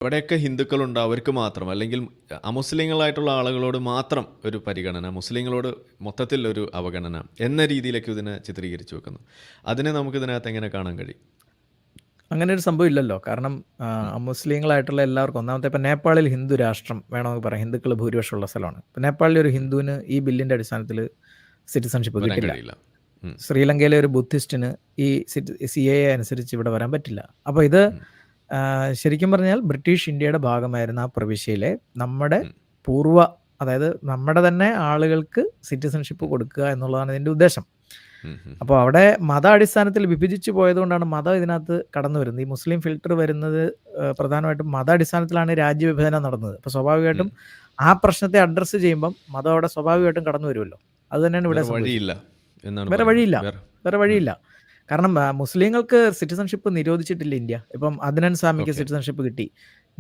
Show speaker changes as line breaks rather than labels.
അവിടെയൊക്കെ ഹിന്ദുക്കളുണ്ട്, അവർക്ക് മാത്രം, അല്ലെങ്കിൽ അമുസ്ലിങ്ങളായിട്ടുള്ള ആളുകളോട് മാത്രം ഒരു പരിഗണന, മുസ്ലിങ്ങളോട് മൊത്തത്തിൽ ഒരു അവഗണന എന്ന രീതിയിലേക്ക് ഇതിനെ ചിത്രീകരിച്ചു വെക്കുന്നു. അതിനെ നമുക്ക് ഇതിനകത്ത് എങ്ങനെ കാണാൻ കഴിയും?
അങ്ങനെ ഒരു സംഭവം ഇല്ലല്ലോ. കാരണം മുസ്ലിങ്ങളായിട്ടുള്ള എല്ലാവർക്കും ഒന്നാമത്തെ ഇപ്പം നേപ്പാളിൽ ഹിന്ദു രാഷ്ട്രം വേണമെന്ന് പറയാം. ഹിന്ദുക്കൾ ഭൂരിപക്ഷമുള്ള സ്ഥലമാണ്. ഇപ്പം നേപ്പാളിലെ ഒരു ഹിന്ദുവിന് ഈ ബില്ലിൻ്റെ അടിസ്ഥാനത്തിൽ സിറ്റിസൺഷിപ്പ്
വരാൻ
കിട്ടില്ല.
കഴിയില്ല.
ശ്രീലങ്കയിലെ ഒരു ബുദ്ധിസ്റ്റിന് ഈ CAA അനുസരിച്ച് ഇവിടെ വരാൻ പറ്റില്ല. അപ്പോൾ ഇത് ശരിക്കും പറഞ്ഞാൽ ബ്രിട്ടീഷ് ഇന്ത്യയുടെ ഭാഗമായിരുന്ന ആ പ്രവിശ്യയിലെ നമ്മുടെ പൂർവ്വ, അതായത് നമ്മുടെ തന്നെ ആളുകൾക്ക് സിറ്റിസൺഷിപ്പ് കൊടുക്കുക എന്നുള്ളതാണ് ഇതിൻ്റെ ഉദ്ദേശം. അപ്പോൾ അവിടെ മത അടിസ്ഥാനത്തിൽ വിഭജിച്ചു പോയതുകൊണ്ടാണ് മതം ഇതിനകത്ത് കടന്നു വരുന്നത്. ഈ മുസ്ലിം ഫിൽട്ടർ വരുന്നത് പ്രധാനമായിട്ടും മത അടിസ്ഥാനത്തിലാണ് രാജ്യവിഭജനം നടന്നത്. അപ്പോൾ സ്വാഭാവികമായിട്ടും ആ പ്രശ്നത്തെ അഡ്രസ്സ് ചെയ്യുമ്പം മതം അവിടെ സ്വാഭാവികമായിട്ടും കടന്നു വരുമല്ലോ. അത് തന്നെയാണ് ഇവിടെ
വഴിയില്ല എന്നാണ്
വേറെ
പറയുന്നത്.
വഴിയില്ല, വേറെ വഴിയില്ല. കാരണം മുസ്ലിങ്ങൾക്ക് സിറ്റിസൺഷിപ്പ് നിരോധിച്ചിട്ടില്ല ഇന്ത്യ. ഇപ്പം അദ്നൻ സാമിക്ക്
Okay.
സിറ്റിസൺഷിപ്പ് കിട്ടി.